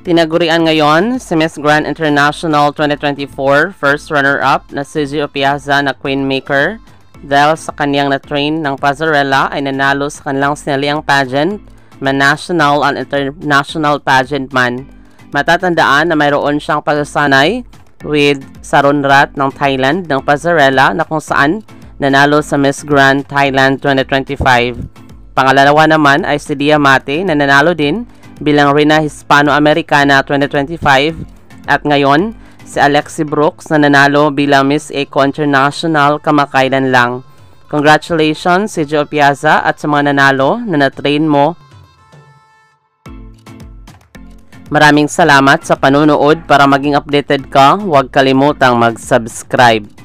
Tinagurian ngayon si Miss Grand International 2024 first runner-up na si Gio Piazza na Queenmaker dahil sa kaniyang na-train ng Pasarela ay nanalo sa kanilang sinaliang pageant man national and international pageant man. Matatandaan na mayroon siyang pagsasanay with Sarunrat ng Thailand ng Pasarela na kung saan nanalo sa Miss Grand Thailand 2025. Pangalawa naman ay si Dia Mate na nanalo din bilang Reina Hispano-Americana 2025 at ngayon si Alexi Brooks na nanalo bilang Miss Eco International kamakailan lang. Congratulations si Gio Piazza at sa mga nanalo na na-train mo. Maraming salamat sa panunood. Para maging updated ka, huwag kalimutang mag-subscribe.